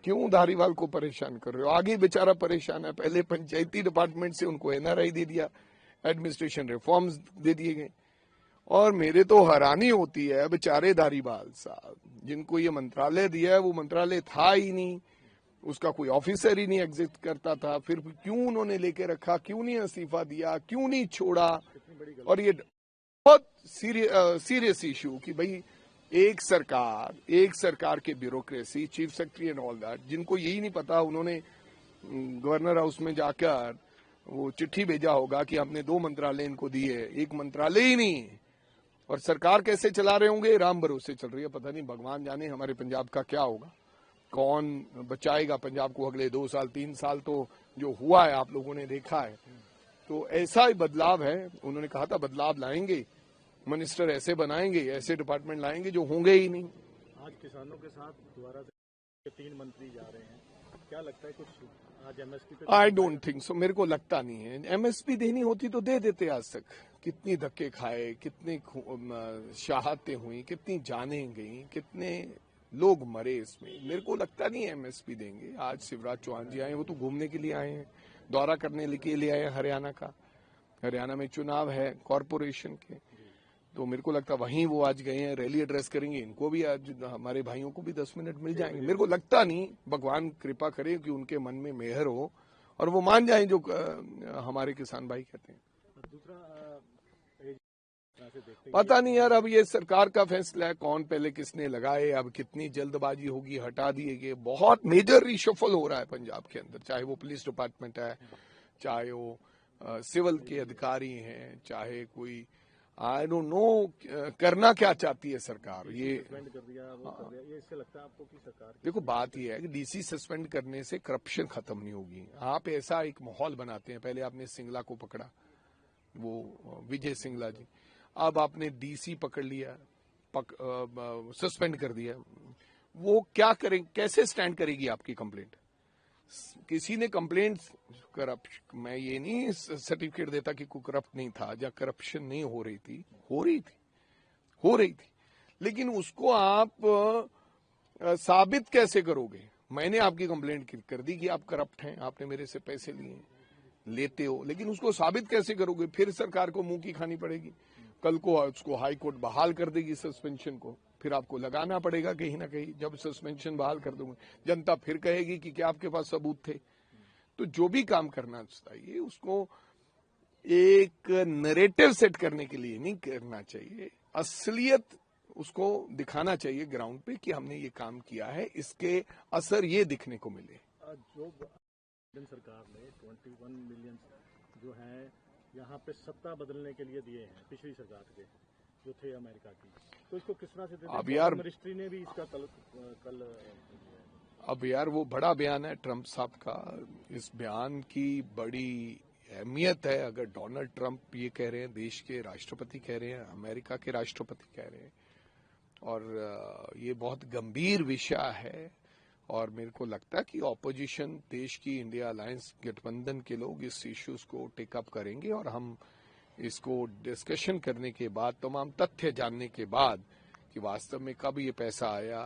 क्यों धारीवाल को परेशान कर रहे हो? आगे बेचारा परेशान है। पहले पंचायती डिपार्टमेंट से उनको एनआरआई दे दिया, एडमिनिस्ट्रेशन रिफॉर्म्स दे दिए गए। और मेरे तो हैरानी होती है बेचारे धारीवाल साहब, जिनको ये मंत्रालय दिया है वो मंत्रालय था ही नहीं, उसका कोई ऑफिसर ही नहीं एग्जिस्ट करता था। फिर क्यों उन्होंने लेके रखा, क्यों नहीं इस्तीफा दिया, क्यों नहीं छोड़ा? और ये बहुत सीरियस इशू कि भाई एक सरकार के bureaucracy, chief secretary and all that, जिनको यही नहीं पता, उन्होंने गवर्नर हाउस में जाकर वो चिट्ठी भेजा होगा कि हमने 2 मंत्रालय इनको दिए, एक मंत्रालय ही नहीं। और सरकार कैसे चला रहे होंगे, राम भरोसे चल रही है। पता नहीं, भगवान जाने हमारे पंजाब का क्या होगा, कौन बचाएगा पंजाब को अगले 2 साल 3 साल। तो जो हुआ है आप लोगों ने देखा है। तो ऐसा ही बदलाव है। उन्होंने कहा था बदलाव लाएंगे, मिनिस्टर ऐसे बनाएंगे, ऐसे डिपार्टमेंट लाएंगे जो होंगे ही नहीं। आज किसानों के साथ दोबारा से 3 मंत्री जा रहे हैं, क्या लगता है कुछ आज एमएसपी पे? आई डोंट थिंक सो, मेरे को लगता नहीं है। एमएसपी देनी होती तो दे देते। आज तक कितनी धक्के खाए, कितनी शहादतें हुई, कितनी जानें गई, कितने लोग मरे इसमें। मेरे को लगता नहीं है एमएसपी देंगे। आज शिवराज चौहान जी आए, वो तो घूमने के लिए आए हैं, दौरा करने के लिए आए हैं हरियाणा का। हरियाणा में चुनाव है कॉरपोरेशन के, तो मेरे को लगता वहीं वो आज गए हैं, रैली एड्रेस करेंगे। इनको भी आज, हमारे भाइयों को भी 10 मिनट मिल जाएंगे। मेरे को लगता नहीं, भगवान कृपा करे कि उनके मन में मेहर हो और वो मान जाएं जो हमारे किसान भाई कहते हैं। पता नहीं यार, अब ये सरकार का फैसला है, कौन पहले किसने लगाए, अब कितनी जल्दबाजी होगी, हटा दिए गए। बहुत मेजर रिशफल हो रहा है पंजाब के अंदर, चाहे वो पुलिस डिपार्टमेंट है, चाहे वो सिविल के अधिकारी हैं, चाहे कोई आई डोंट नो करना क्या चाहती है सरकार। ये सस्पेंड कर दिया, वो कर दिया, ये इससे लगता है आपको कि सरकार? देखो, बात यह है कि डीसी सस्पेंड करने से करप्शन खत्म नहीं होगी। आप ऐसा एक माहौल बनाते हैं, पहले आपने सिंगला को पकड़ा, वो विजय सिंगला जी, अब आपने डीसी पकड़ लिया, सस्पेंड कर दिया। वो क्या करें, कैसे स्टैंड करेगी आपकी कंप्लेंट? किसी ने कंप्लेंट करप्ट, मैं ये नहीं सर्टिफिकेट देता कि कोई करप्ट नहीं था, या करप्शन नहीं हो रही थी, हो रही थी, लेकिन उसको आप साबित कैसे करोगे? मैंने आपकी कंप्लेंट कर दी कि आप करप्ट हैं, आपने मेरे से पैसे लिए, लेते हो, लेकिन उसको साबित कैसे करोगे? फिर सरकार को मुंह की खानी पड़ेगी। कल को उसको हाई कोर्ट बहाल कर देगी सस्पेंशन को, फिर आपको लगाना पड़ेगा कहीं ना कहीं। जब सस्पेंशन बहाल कर दोगे, जनता फिर कहेगी कि क्या आपके पास सबूत थे? तो जो भी काम करना चाहिए उसको एक नरेटिव सेट करने के लिए नहीं करना चाहिए, असलियत उसको दिखाना चाहिए ग्राउंड पे कि हमने ये काम किया है, इसके असर ये दिखने को मिले। जो सरकार ने 21 मिलियन जो है यहाँ पे सत्ता बदलने के लिए दिए हैं पिछली सरकार के जो थे अमेरिका की, तो इसको किस तरह से? अब यार मिनिस्ट्री ने भी इसका कल अब यार वो बड़ा बयान है ट्रंप साहब का, इस बयान की बड़ी अहमियत है। अगर डोनाल्ड ट्रंप ये कह रहे हैं, देश के राष्ट्रपति कह रहे हैं, अमेरिका के राष्ट्रपति कह रहे हैं, और ये बहुत गंभीर विषय है। और मेरे को लगता है कि ऑपोजिशन, देश की इंडिया अलायंस गठबंधन के लोग इस इश्यूज को टेकअप करेंगे, और हम इसको डिस्कशन करने के बाद, तमाम तथ्य जानने के बाद कि वास्तव में कब ये पैसा आया,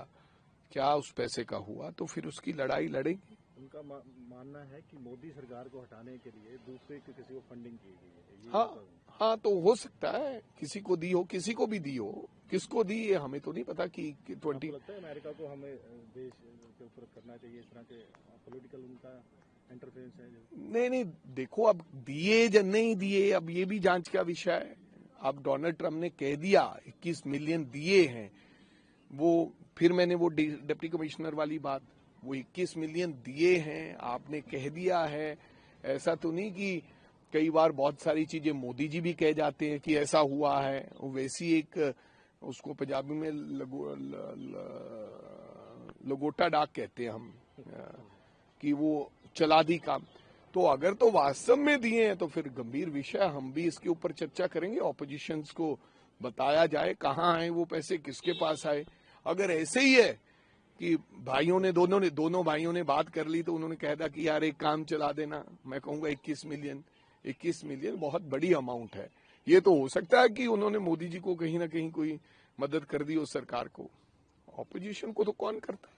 क्या उस पैसे का हुआ, तो फिर उसकी लड़ाई लड़ेंगे। उनका मानना है कि मोदी सरकार को हटाने के लिए दूसरे किसी को फंडिंग की गई है। हाँ, तो हो सकता है किसी को दी हो, किसी को भी दी हो। किसको दी है हमें तो नहीं पता कि 20 लगता है अमेरिका को हमें देश के ऊपर करना चाहिए, इस तरह के पॉलिटिकल उनका इंटरफेरेंस है? नहीं, देखो, अब दिए या नहीं दिए, अब ये भी जांच का विषय है। अब डोनाल्ड ट्रंप ने कह दिया 21 मिलियन दिए हैं, वो फिर मैंने वो डिप्टी कमिश्नर वाली बात, वो 21 मिलियन दिए हैं आपने कह दिया है। ऐसा तो नहीं कि कई बार बहुत सारी चीजें मोदी जी भी कह जाते हैं कि ऐसा हुआ है, वैसी एक उसको पंजाबी में लगोटा डाक कहते हैं हम, कि वो चला दी काम। तो अगर तो वास्तव में दिए हैं तो फिर गंभीर विषय, हम भी इसके ऊपर चर्चा करेंगे। ऑपोजिशंस को बताया जाए कहाँ आए वो पैसे, किसके पास आए। अगर ऐसे ही है कि दोनों भाइयों ने बात कर ली, तो उन्होंने कह दिया कि यार एक काम चला देना, मैं कहूंगा 21 मिलियन बहुत बड़ी अमाउंट है। ये तो हो सकता है कि उन्होंने मोदी जी को कहीं ना कहीं कोई मदद कर दी हो सरकार को। ऑपोजिशन को तो कौन करता है?